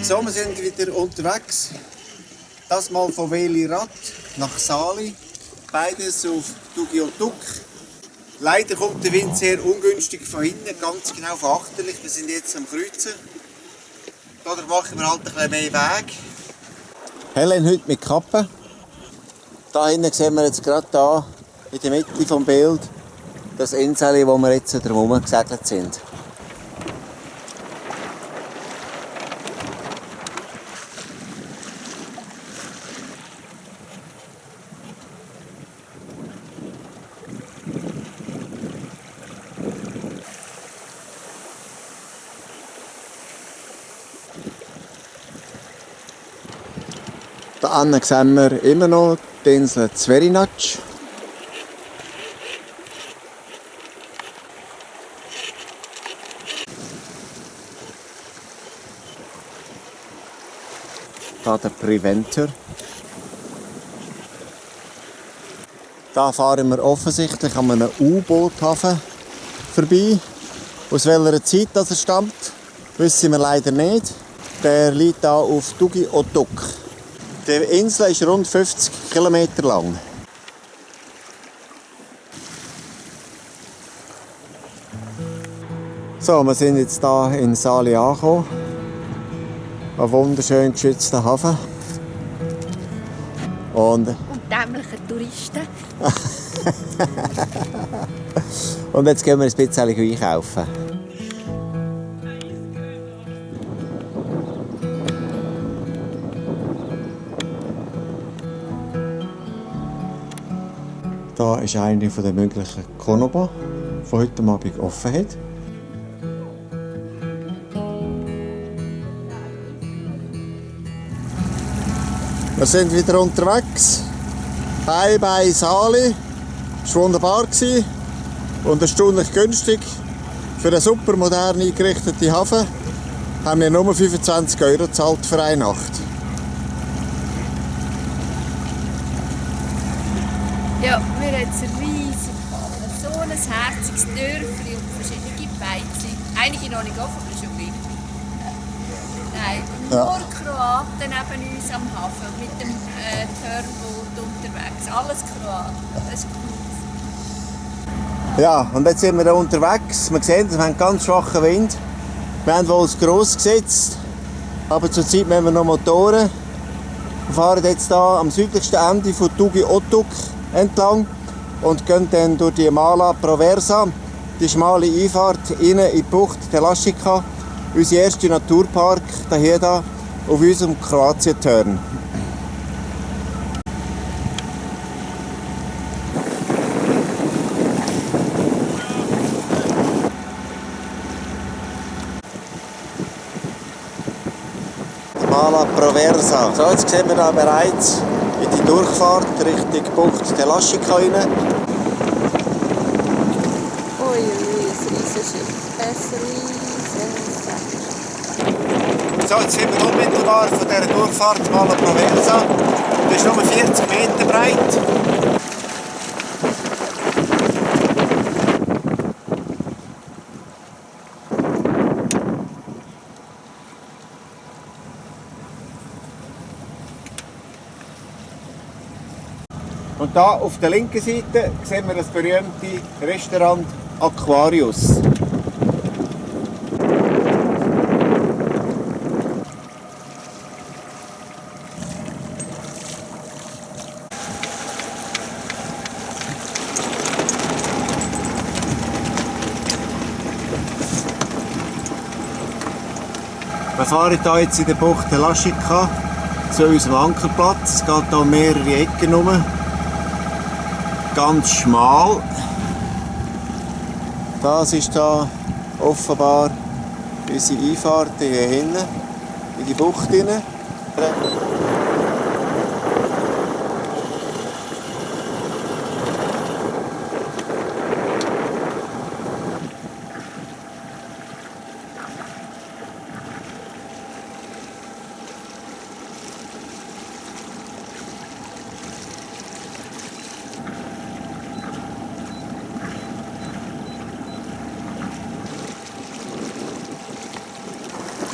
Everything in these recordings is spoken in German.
So, wir sind wieder unterwegs. Das mal von Welirath nach Sali. Beides auf Tugi Otuk. Leider kommt der Wind sehr ungünstig von hinten, ganz genau von achterlich. Wir sind jetzt am Kreuzen. Da machen wir halt ein bisschen mehr Weg. Helen heute mit Kappe. Da hinten sehen wir jetzt gerade da in der Mitte des Bildes das Insel, wo wir jetzt drumherum gesegelt sind. Da hinten sehen wir immer noch die Insel Zverinac. Hier der Preventer. Da fahren wir offensichtlich an einem U-Boothafen vorbei. Aus welcher Zeit das stammt, wissen wir leider nicht. Der liegt hier auf Tugi Otuk. Die Insel ist rund 50 km lang. So, wir sind jetzt hier in Sali angekommen. Ein wunderschön geschützter Hafen. Und dämliche Touristen. Und jetzt gehen wir ein bisschen einkaufen. Da ist eine der möglichen Konoba, die heute Abend offen hat. Wir sind wieder unterwegs. Heim bei Sali. Es war wunderbar und erstaunlich günstig. Für einen super modern eingerichteten Hafen haben wir nur 25 € gezahlt für eine Nacht. Ja, wir haben jetzt einen riesigen Hafen. So ein herziges Dörfli und verschiedene Beize. Einige noch nicht offen, aber schon gleich. Nein, nur Kroaten neben uns am Hafen mit dem Turnboot unterwegs. Alles Kroaten. Das ist cool. Ja, und jetzt sind wir da unterwegs. Wir sehen, wir haben ganz schwachen Wind. Wir haben wohl das Gross gesetzt, aber zurzeit haben wir noch Motoren. Wir fahren jetzt hier am südlichsten Ende von Tugi Otuk entlang und gehen dann durch die Mala Proversa, die schmale Einfahrt rein in die Bucht Telaščica, unser erster Naturpark hier auf unserem Kroatien-Turn. Mala Proversa. So, jetzt sehen wir da bereits in die Durchfahrt Richtung Bucht Telaščica rein. Ui, ein Riesenschiff. So, jetzt sind wir unmittelbar von dieser Durchfahrt Mala Proversa. Das ist nur 40 Meter breit. Und da auf der linken Seite sehen wir das berühmte Restaurant Aquarius. Wir fahren hier jetzt in der Bucht Telaščica zu unserem Ankerplatz. Es geht hier mehrere Ecken rum. Ganz schmal. Das ist hier offenbar unsere Einfahrt hier hinten in die Bucht hinein.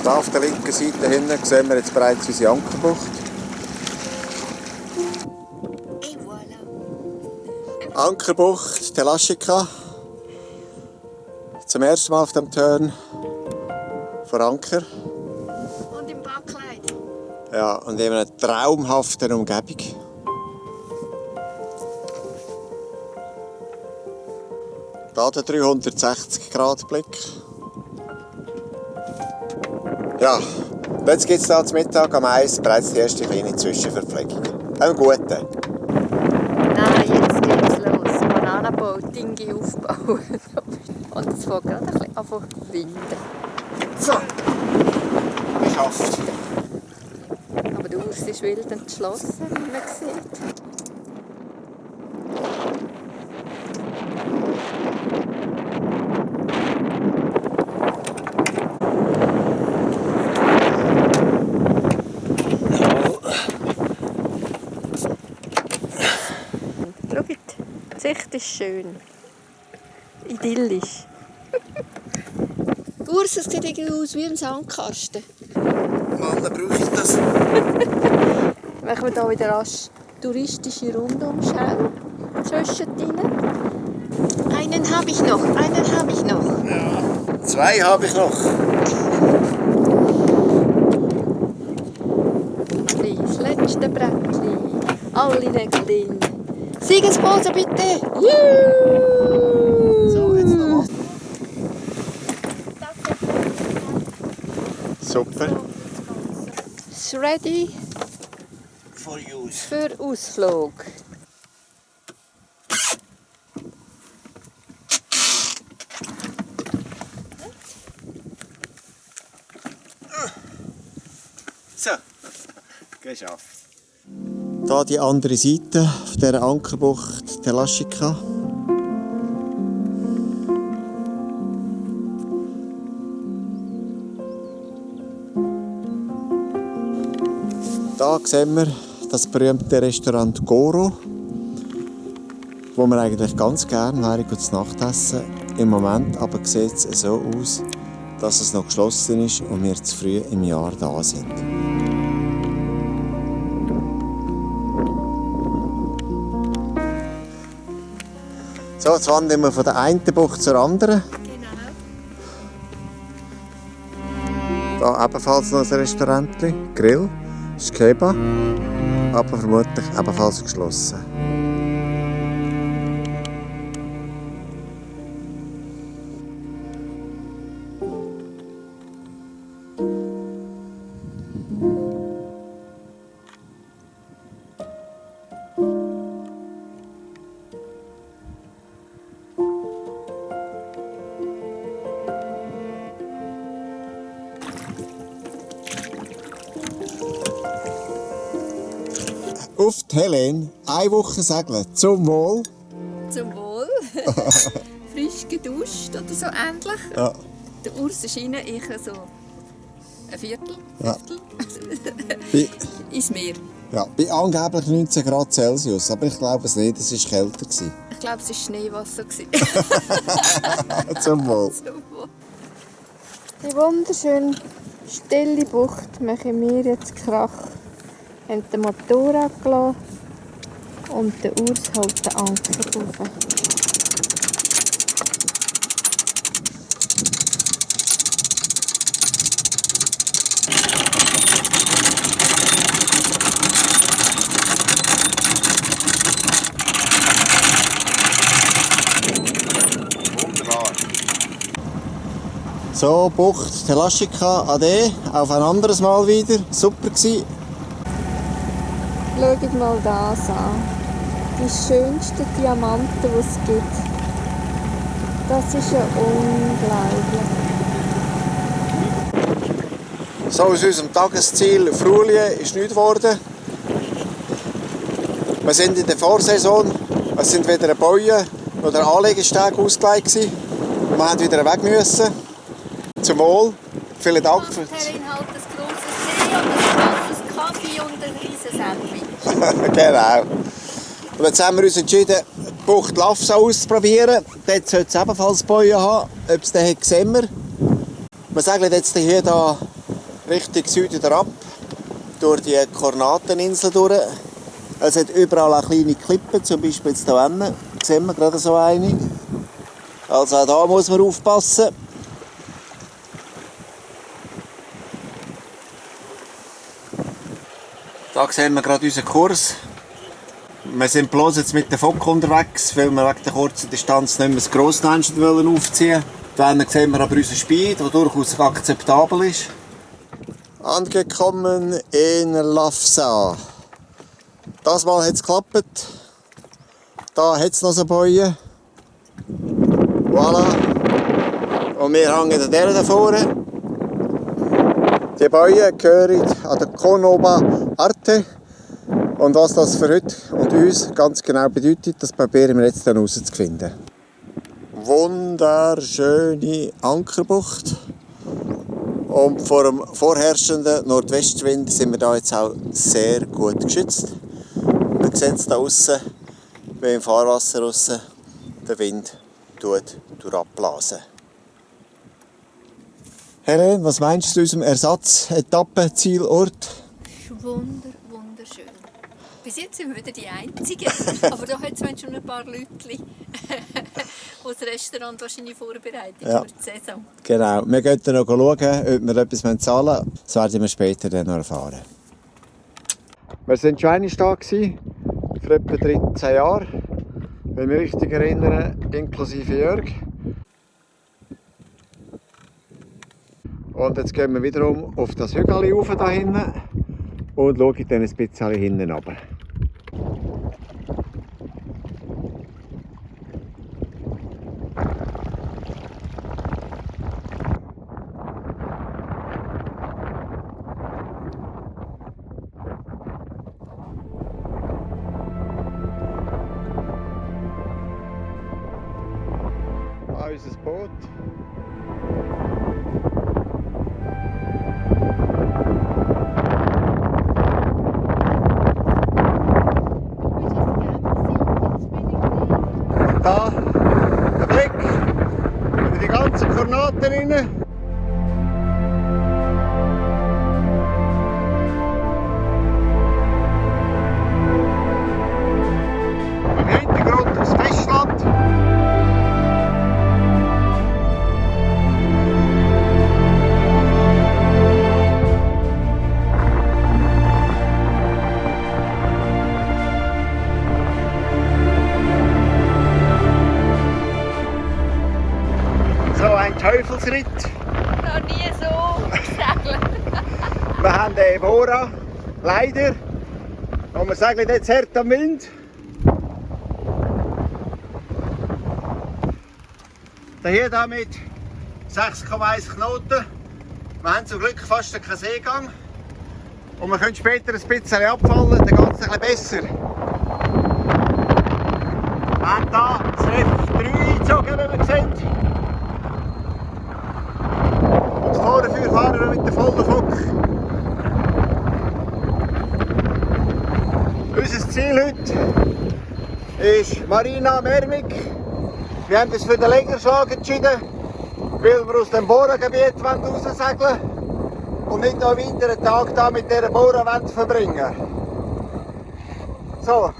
Hier auf der linken Seite hinten sehen wir jetzt bereits unsere Ankerbucht. Et voilà. Ankerbucht Telaschika. Zum ersten Mal auf dem Turn vor Anker. Und im Backkleid. Ja, und in einer traumhaften Umgebung. Hier der 360-Grad-Blick. Ja, jetzt gibt es hier zum Mittag am Eis bereits die erste kleine Zwischenverpflegung. Einen guten. Nein, jetzt geht's los. Bananenboating aufbauen. Und es fängt gerade ein bisschen an zu winden. So, geschafft. Aber der Urs ist wild entschlossen, wie man sieht. Schaut, die Sicht ist schön. Idyllisch. Urs, es sieht irgendwie aus wie ein Sandkasten. Mann, dann brauche ich das. Machen wir hier wieder rasch touristische Rundumschau zwischendrin. Einen habe ich noch, Ja, 2 habe ich noch. Das letzte Brettchen. Alle Nägel drin. Siegespose bitte! Juhu! So, jetzt noch was. Super. Ist ready For use. für Ausflug. So, geschafft. Hier die andere Seite auf dieser Ankerbucht Telaschika. Hier sehen wir das berühmte Restaurant Goro, wo wir eigentlich ganz gerne wären zu Nacht essen. Im Moment aber sieht es so aus, dass es noch geschlossen ist und wir zu früh im Jahr da sind. So, jetzt wandern wir von der einen Bucht zur anderen. Genau. Hier ebenfalls noch ein Restaurant, Grill, ist Keba, aber vermutlich ebenfalls geschlossen. Auf die Helene, eine Woche segeln, zum Wohl. Zum Wohl. Frisch geduscht oder so ähnlich. Ja. Der Urs ist rein, ich so ein Viertel. Ja. Fünftel. Bei, Ins Meer. ja, bei angeblich 19 Grad Celsius, aber ich glaube es nicht, es war kälter. Ich glaube, es war Schneewasser. Zum Wohl. Zum Wohl. Die wunderschöne stille Bucht machen wir jetzt Krach. Wir haben den Motor abgelassen und der Urs hält den Anker rauf. Wunderbar. So, Bucht Telaschika, Ade, auf ein anderes Mal wieder. Super gewesen. Schaut mal das an. Die schönsten Diamanten, die es gibt. Das ist ja unglaublich. So, aus unserem Tagesziel Frulien ist nichts geworden. Wir sind in der Vorsaison. Es sind weder Bäume noch der Anlegesteg ausgelegt gewesen. Wir mussten wieder weg müssen. Zum Wohl. Vielen Dank für Helene halt ein grosses Tee und ein grosses Kaffee und ein riesen Sandwich. Genau. Und jetzt haben wir uns entschieden, die Bucht Lafsa auszuprobieren. Dort sollte es ebenfalls Bäume haben. Ob es den hat, sehen wir. Wir segeln jetzt hier Richtung Süden ab, durch die Kornateninsel durch. Es hat überall auch kleine Klippen, zum Beispiel jetzt hier hinten. Sehen wir gerade so eine. Also auch da muss man aufpassen. Da sehen wir gerade unseren Kurs. Wir sind bloß jetzt mit dem Fock unterwegs, weil wir wegen der kurzen Distanz nicht mehr das Grossnähnchen aufziehen wollen. Dann sehen wir aber unseren Speed, der durchaus akzeptabel ist. Angekommen in Lafsa. Das Mal hat es geklappt. Da hat es noch so Bäume. Voilà. Und wir hängen an der da vorne. Die Bäume gehören an der Konoba Arte. Und was das für heute und uns ganz genau bedeutet, das probieren wir jetzt dann herauszufinden. Wunderschöne Ankerbucht. Und vor dem vorherrschenden Nordwestwind sind wir da jetzt auch sehr gut geschützt. Wir sehen es da außen, wie im Fahrwasser außen, der Wind durchblasen. Helen, was meinst du zu unserem Ersatz-Etappen-Zielort? Wunderschön. Bis jetzt sind wir wieder die Einzigen, aber da hat es schon ein paar Leute, die das Restaurant wahrscheinlich vorbereitet für die Saison. Genau. Wir gehen dann noch schauen, ob wir etwas zahlen müssen. Das werden wir später dann noch erfahren. Wir waren schon einmal da, vor etwa 13 Jahren, wenn wir mich richtig erinnern, inklusive Jörg. Und jetzt gehen wir wiederum auf das Hügel rauf da hinten und schauen dann ein bisschen hinten runter. Unser Boot. Da der Blick über die ganzen Kornaten rein. Im Hintergrund das Festland. So ein Teufelsritt. Noch nie so gesegeln. Wir haben den Ebora, leider. Und wir segeln jetzt hart am Wind. Hier mit 6,1 Knoten. Wir haben zum Glück fast keinen Seegang. Und wir können später ein bisschen abfallen, dann geht es ein bisschen besser. Wir haben hier das F3 eingezogen, wie wir sehen. Und vorne fahren wir mit dem vollen Fock. Unser Ziel heute ist Marina Mermik. Wir haben uns für den Längerschlag entschieden, weil wir aus dem Bohrengebiet raussegeln wollen und nicht noch einen weiteren Tag da mit dieser Bohre verbringen. So,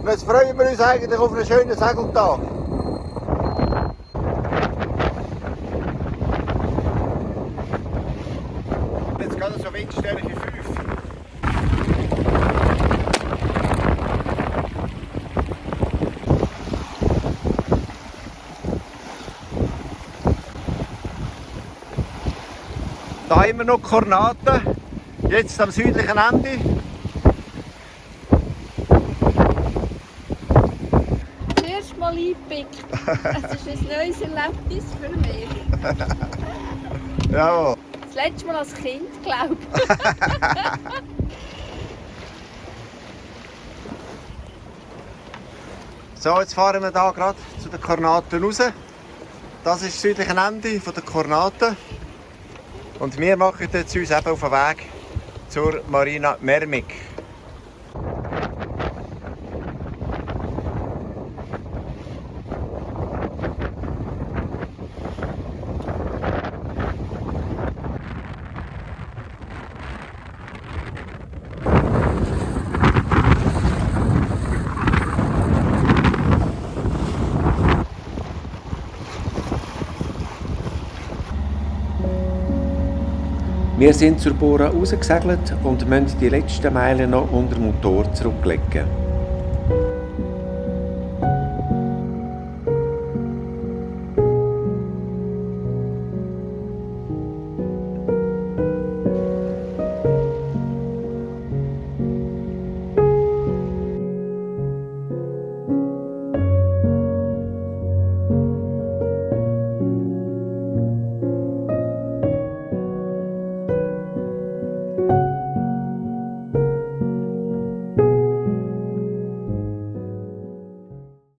und jetzt freuen wir uns eigentlich auf einen schönen Segeltag. Jetzt geht es so Windstärke 5. Da haben wir noch Kornaten, jetzt am südlichen Ende. Zuerst mal eingepickt. Es ist ein neues Erlebnis für mich. Jawohl. Das letzte Mal als Kind, glaube ich. So, jetzt fahren wir hier gerade zu den Kornaten raus. Das ist das südliche Ende der Kornaten. Und wir machen jetzt uns eben auf den Weg zur Marina Mermik. Wir sind zur Bora rausgesegelt und müssen die letzten Meilen noch unter den Motor zurücklegen.